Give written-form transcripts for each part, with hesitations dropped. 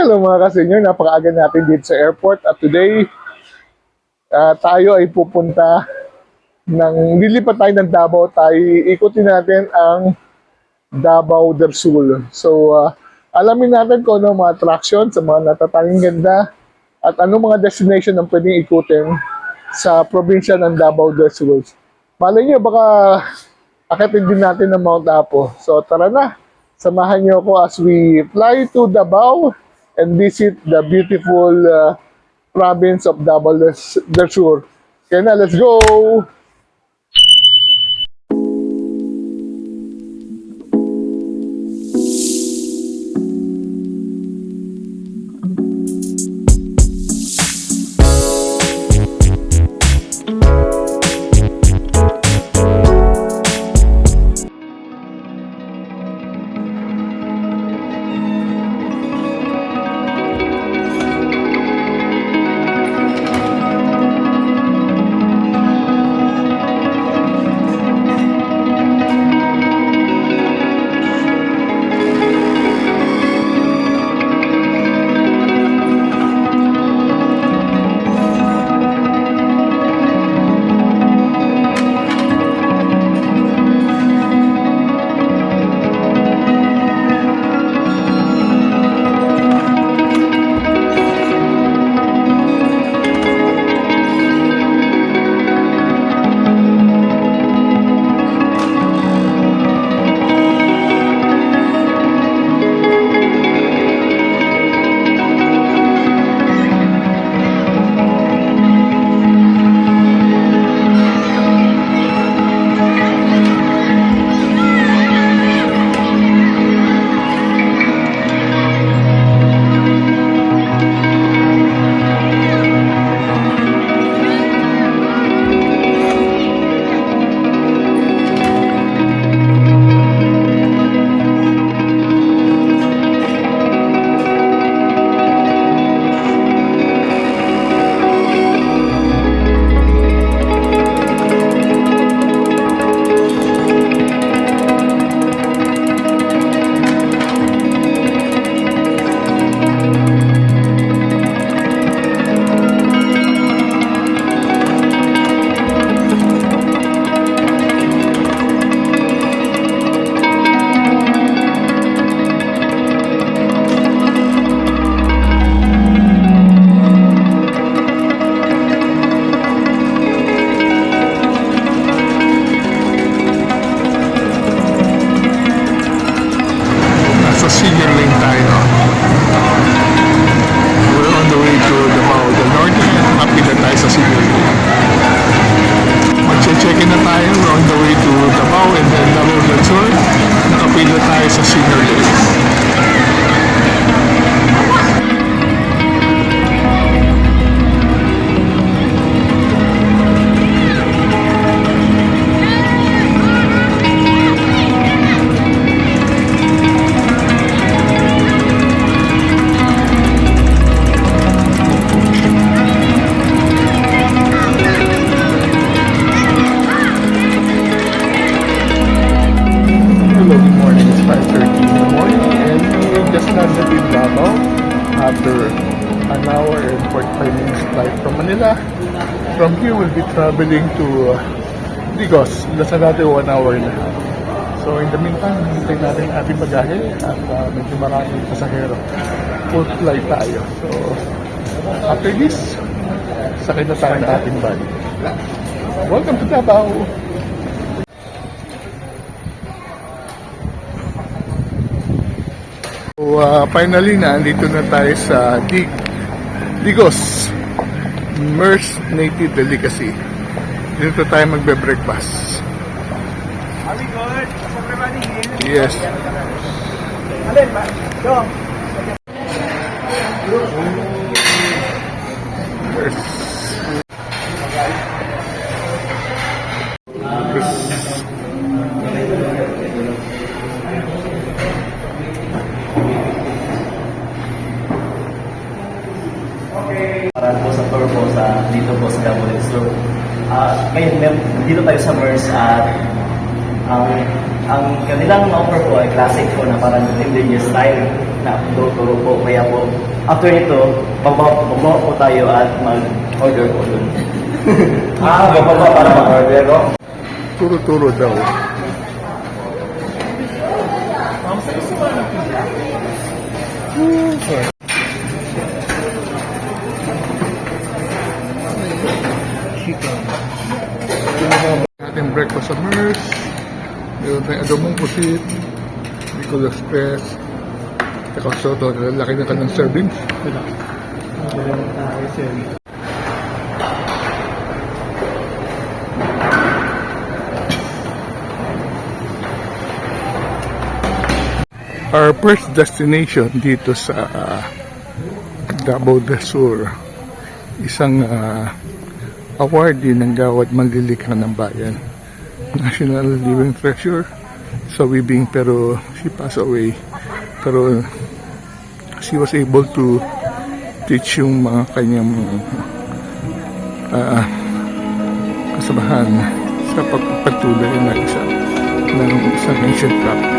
Hello mga kasenyor, napakaaga natin dito sa airport at today tayo ay pupunta lilipat tayo ng Davao. Tayo ikutin natin ang Davao del Sur. So alamin natin kung ano mga attraction sa mga natatanging ganda at ano mga destination ang pwedeng ikutin sa probinsya ng Davao del Sur. Malay nyo, baka akitin din natin ng Mount Apo. So tara na, samahan nyo ako as we fly to Davao and visit the beautiful province of Davao del Sur. Okay na, let's go! Senior lane tayo. We're on the way to Davao del Norte. Happy na tayo sa senior lane. Mag-check-in na tayo. We're on the way to Davao and then Davao del Sur. Nakapila tayo sa senior lane. After an hour and 45 minutes flight from Manila. From here, we'll be traveling to Digos. Nasa natin 1 hour na. So in the meantime, hintay natin ang ating bagahe at medyo maraming pasahero. Full flight tayo. So after this, sakay na tayo ng ating bag. Welcome to Davao! So finally na, andito na tayo sa Digos MERS Native Delicacy. Dito tayo magbe-breakfast. Are we good? Everybody here? Yes. Alin ba? Go! MERS. Para po sa tour po dito po sa Davao del Sur. Ngayon, dito tayo sa MERS at ang kanilang offer po ay classic po na parang indigenous style na turo po. Kaya po, after nito, babawa po tayo at mag-order po dun. Bababa para mag-order, no? Turo-turo daw. Ating breakfast sa MERS. Meron tayong adobong pusit. Bicol Express. Teka, soto. Lalaki na kanyang servings. Our first destination dito sa Davao del Sur, isang awardee ng Gawad Manlilikha ng Bayan, National Living Treasure sa Wibing, pero she passed away. Pero she was able to teach yung mga kanyang kasabahan sa pagpapatuloy ng isang ancient craft.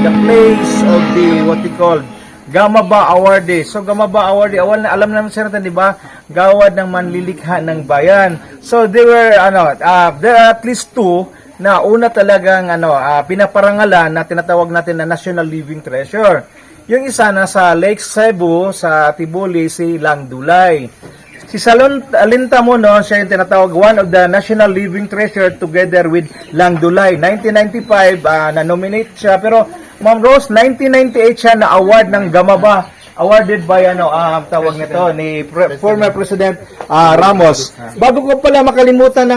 The place of the what we call Gamaba Awardee. So Gamaba Awardee, alam naman sir natin, di ba? Gawad ng manlilikha ng bayan. So there are at least two na una talagang pinaparangalan na tinatawag natin na National Living Treasure. Yung isa na sa Lake Cebu sa Tibuli, si Lang Dulay. Si Salon Alintamonon, siya yung tinatawag one of the National Living Treasure together with Lang Dulay. 1995 na-nominate siya, pero Ma'am Rose, 1998 siya na award ng Gamaba, awarded by tawag nito ni former President Ramos. Bago ko pala makalimutan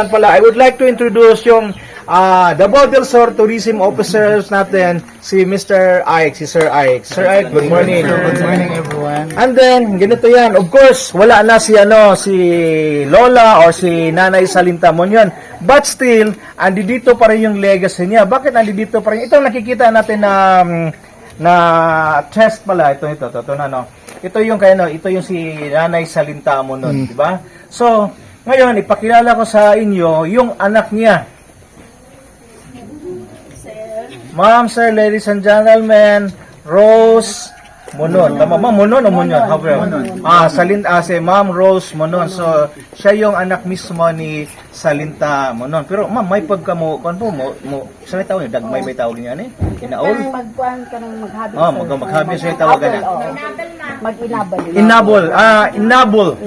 pala, I would like to introduce yung Davao del Sur Tourism Officers natin, si Mr. Ike, si Sir Ike. Sir Ike, good morning. Good morning, everyone. And then, ganito yan. Of course, wala na si Lola or si Nanay Salintamon yun. But still, andi dito pa rin yung legacy niya. Bakit andi dito pa rin? Ito nakikita natin na chest pala. Ito na, no? Ito yung si Nanay Salintamon nun, di ba? So, ngayon, ipakilala ko sa inyo yung anak niya. Ma'am, sir, ladies and gentlemen, Rose Monon. Tama, Ma'am, Monon o Monon? Si Ma'am Rose Monon. So, siya yung anak mismo ni Salinta Monon. Pero, Ma'am, may pagka mo, sa may tawag niyo, dagmay may tawag niyo, Inaol? Magkuhan ka ng maghabi. Maghabi sa tawag na. Mag-inabol. Inabol.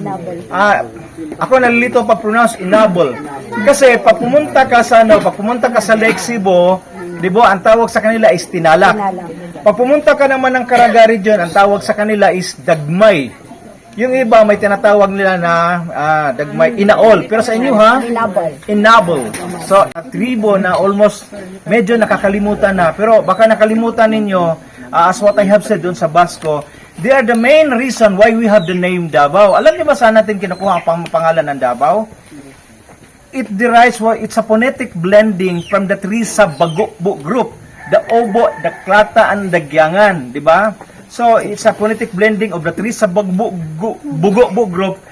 Ako nalilito pag-pronounce inabol. Kasi, pag pumunta ka sa Lake Cebu, di ba, ang tawag sa kanila is tinalak. Pag pumunta ka naman ng Caraga region, ang tawag sa kanila is dagmay. Yung iba may tinatawag nila na dagmay, inaol. Pero sa inyo inabol. So, tribo na almost medyo nakakalimutan na. Pero baka nakalimutan ninyo, as what I have said dun sa Basco, they are the main reason why we have the name Davao. Alam niyo ba saan natin kinukuha ang pangalan ng Davao? It derives, it's a phonetic blending from the three sub-Bagbo group, the Obo, the Klata, and the Gyangan, di ba? So, it's a phonetic blending of the three sub-Bagbo group,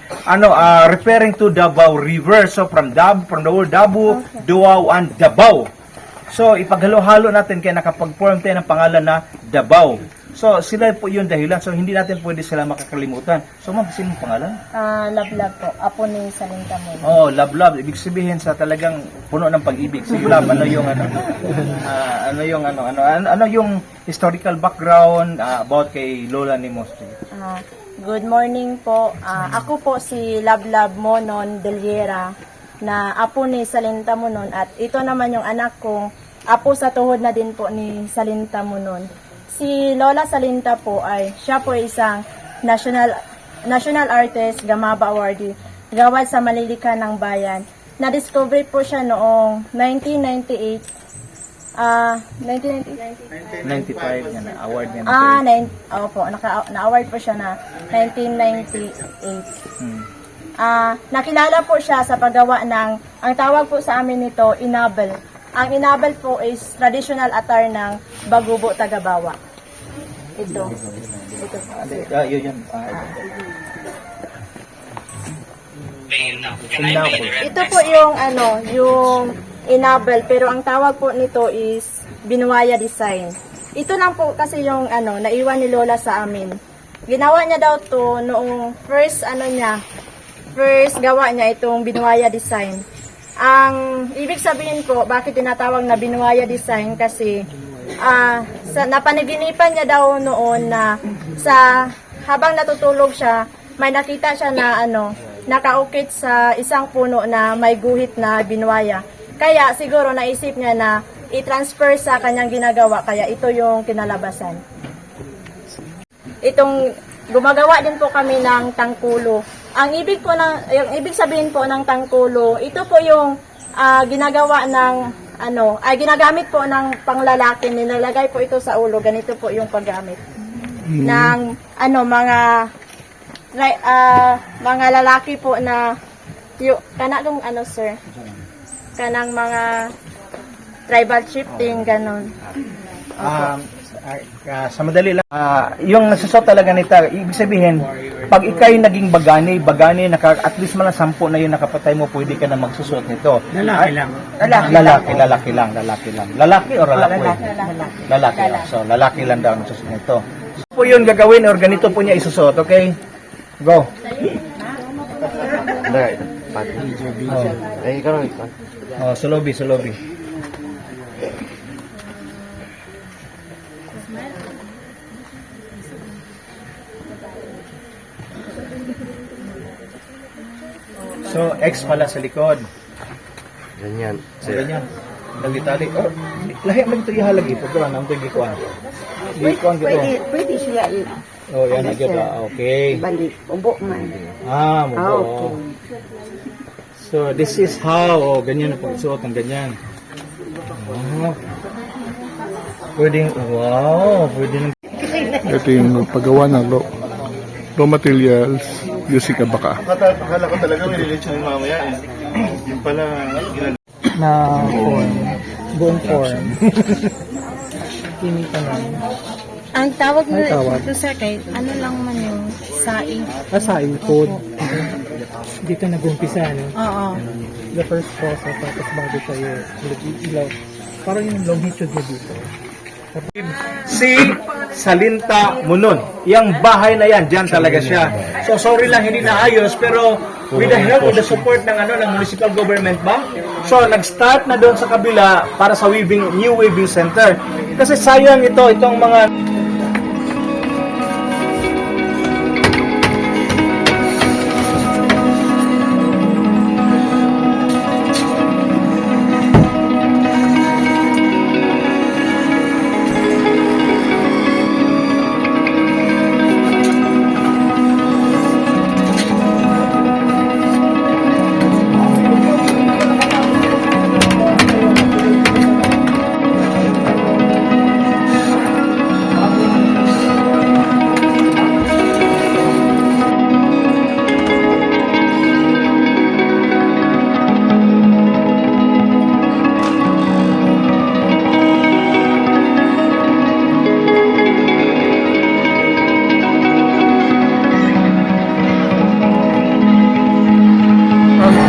referring to Davao River. So, from the word Dabu, Duao, and Davao. So, ipaghalo-halo natin kaya nakapag-form tayo ng pangalan na Davao. So, sila po yung dahilan. So, hindi natin pwede sila makakalimutan. So, ma'am, sino pangalan? Lablab po. Apo ni Salintamon. Oh, love. Ibig sabihin sa talagang puno ng pag-ibig. Sige, love, ano yung historical background about kay Lola ni Mostri? Good morning po. Ako po si Lablab Monon Deliera, na apo ni Salintamonon, at ito naman yung anak kong apo sa tuhod na din po ni Salinta Munon. Si Lola Salinta po siya po isang national artist, Gamaba Awardee, gawad sa Malilikan ng Bayan. Na-discover po siya noong 1998. 95 yan, award niya. Opo, na-award po siya na 1998. Nakilala po siya sa paggawa ng, ang tawag po sa amin nito, inabel. Ang inabel po is traditional attire ng Bagubo, Tagabawa. Ito. Ito po. Yun. Inabol. Ito po yung yung inabel, pero ang tawag po nito is binuwaya design. Ito lang po kasi yung naiwan ni Lola sa amin. Ginawa niya daw to noong first gawa niya itong binuwaya design. Ang ibig sabihin po, bakit tinatawag na binuwaya design? Kasi napanaginipan niya daw noon na habang natutulog siya, may nakita siya na nakaukit sa isang puno na may guhit na binuwaya. Kaya siguro naisip niya na i-transfer sa kanyang ginagawa, kaya ito yung kinalabasan. Itong gumagawa din po kami ng tangkulo. Yung ibig sabihin po ng tangkulo, ito po yung ginagawa ng ginagamit po ng panglalaki, nilalagay po ito sa ulo, ganito po yung paggamit. Ng mga lalaki po na kanang mga tribal chieftain, ganon. Sa madali lang, yung nagsusot talaga nito, ibig sabihin, pag ikay naging bagani, at least man lang 10 na yun nakapatay mo, pwede ka na magsusot nito. Lalaki lang. Lalaki or lalaki? Lalaki lang. So, lalaki lang daw nagsusot nito. So, po yun gagawin or ganito po niya isusot, okay? Go. Sa lobby. So, X pala sa likod. Ganyan. Ganyan. Lagi-tali. Lahi mo ito ihalagi. Pagkala na ito gikuan. Gikuan gito. Pwede siya Yan na gito. Okay. balik. Ubo man. Mubo. Okay. So, this is how. Ganyan ang pagsuot ng ganyan. Pwedeng. Ito yung paggawa ng raw materials, Jessica Baka. Akala ko talaga may lilitsyon yung mamaya eh. Yung pala, Na form. Buong form. Kinita na. Ang tawag na ito sa lang man yung saing. Saing food. Dito nag-umpisa, no? Oo. The first process, tapos bago tayo ilaw. Parang yung longitude niya dito. Si Salinta Munon. Yang bahay na yan, diyan talaga siya. So sorry lang hindi naayos pero with the help with the support ng ng municipal government ba? So nag-start na doon sa kabila para sa new weaving center. Kasi sayang itong mga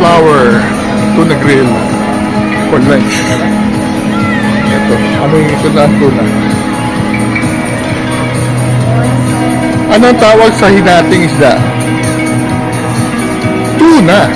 Flour tuna grill for lunch. Ito, ito na ang tuna. Anong tawag sa hinating isda? Tuna.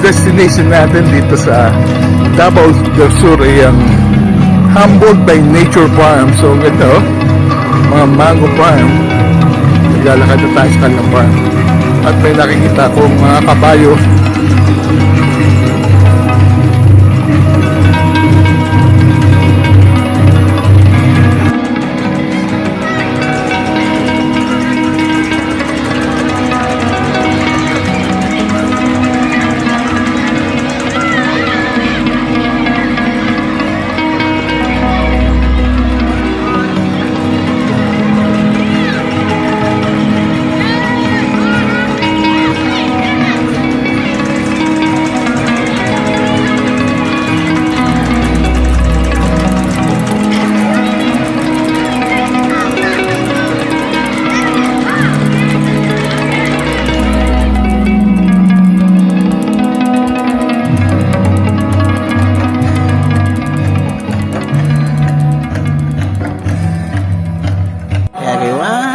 destination natin dito sa Davao del Sur ay ang Humboldt by Nature Farm. So ito, mga mango farm. Naglalakad na tayo sa kanilang farm. At may nakikita kong mga kabayo.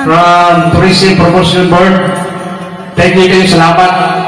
From Tourism Promotion Board, thank you kayo, salamat.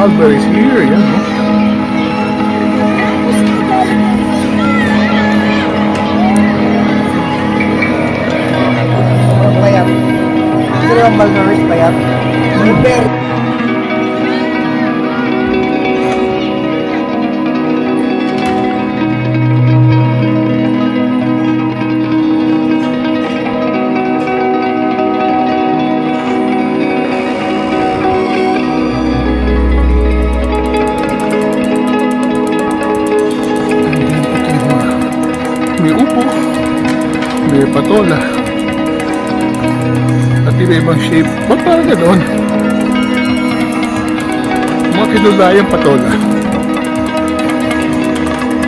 Mulberries here, yan. No? Payat. Ito yung Mulberries payat. Super. May upo, may patola, at iba-ibang shape. Ba't parang gano'n? Mga kinulayang patola.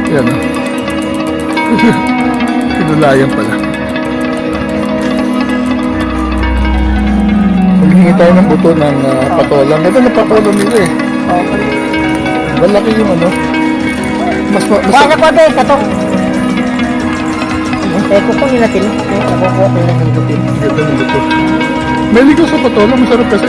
Yan o. Kinulayan pala. Maghingi tayo ng buto ng patola. Ganda na patola nila eh. Malaki yung ano. Wala ko din, katong. Eko ko nila tin. Nakukuha ko nila ng butin. Ganda ng buto. May ligaw sa patola. Masarap kasi.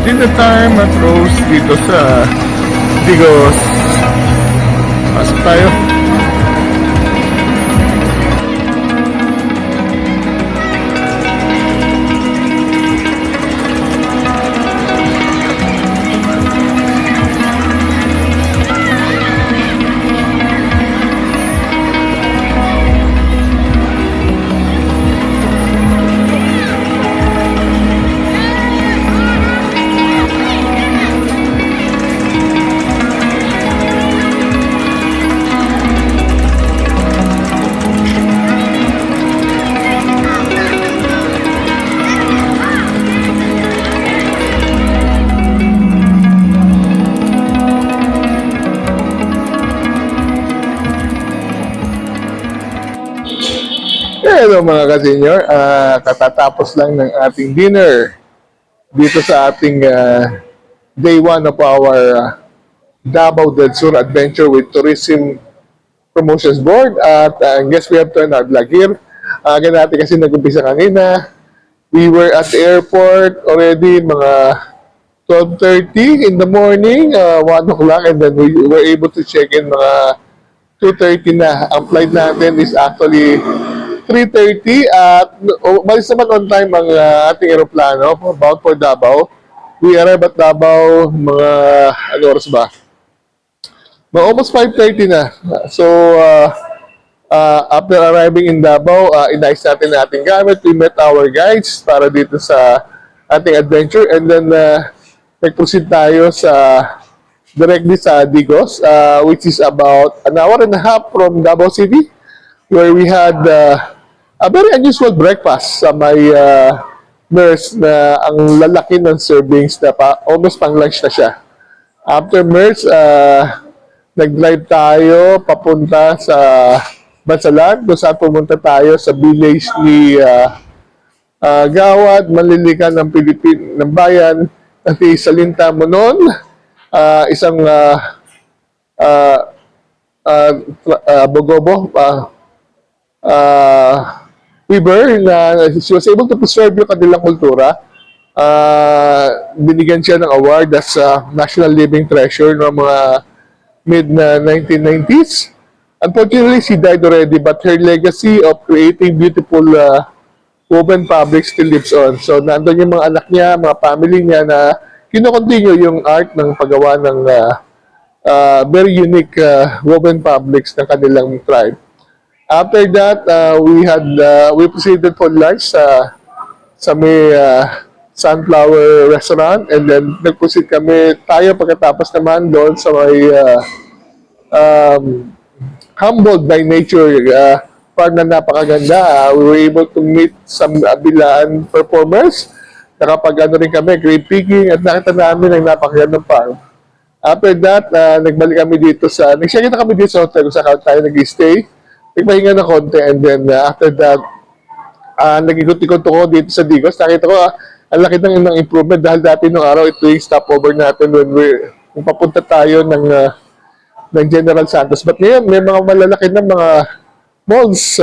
dinner time at Rose dito sa Digos. Pasok tayo. Hello mga ka-senior, katatapos lang ng ating dinner dito sa ating day 1 of our Davao del Sur Adventure with Tourism Promotions Board at I guess we have turned our vlog here. Agad natin kasi nag-umpisa kanina. We were at the airport already mga 12:30 in the morning, 1 o'clock, and then we were able to check in mga 2:30 na. Ang flight natin is actually 3:30 at malis naman on time ang ating aeroplano bound for Davao. We arrived at Davao mga ano oras ba? Mga almost 5:30 na. So after arriving in Davao, inayos natin ang ating gamit. We met our guides para dito sa ating adventure and then nag-proceed tayo sa directly sa Digos, which is about an hour and a half from Davao City, where we had a very unusual breakfast sa may MERS na ang lalaki ng servings na almost pang lunch na siya. After MERS, nag-drive tayo papunta sa Bansalan, kung saan pumunta tayo sa village ni Gawad, Manlilikan ng ng bayan at Salinta Monon, isang Bogobo, Weaver na she was able to preserve yung kanilang kultura. Binigyan siya ng award as National Living Treasure ng mga mid-1990s. Unfortunately, she died already, but her legacy of creating beautiful woven fabric still lives on. So, nandun yung mga anak niya, mga family niya na kino-continue yung art ng paggawa ng very unique woven fabrics ng kanilang tribe. After that, we proceeded for lunch sa may Sunflower Restaurant, and then nag-proceed kami tayo pagkatapos naman doon sa may Humboldt by Nature park na napakaganda. We were able to meet some Bilaan performers. Nakapag ano rin kami, grape picking, at nakita namin ang napakagandang park. After that, nagbalik kami dito nag-check-in kami dito sa hotel kung saan tayo nag-stay. Nagpahinga na konti, and then after that, nag-ikot-ikot ko dito sa Digos. Nakita ko, ang laki ng improvement dahil dati nung araw, ito yung stopover natin kung papunta tayo ng General Santos. But ngayon, may mga malalaki na mga malls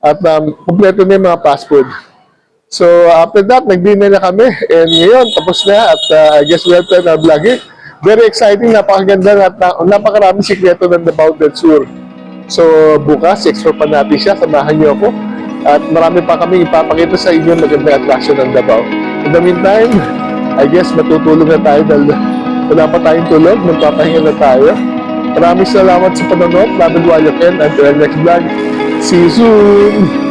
at kompleto na yung mga fast food. So after that, nag-dinner na kami, and ngayon, tapos na, at I guess we have to our vlog here. Very exciting, napakaganda, at napakaraming sikreto ng Davao del Sur. So, bukas, explore pa natin siya. Samahan niyo ako. At marami pa kami ipapakita sa inyo magandang attraction ng Davao. In the meantime, I guess matutulog na tayo dahil wala pa tayong tulog. Magpapahinga na tayo. Maraming salamat sa panonood. David Wayoken. Until our next vlog. See you soon!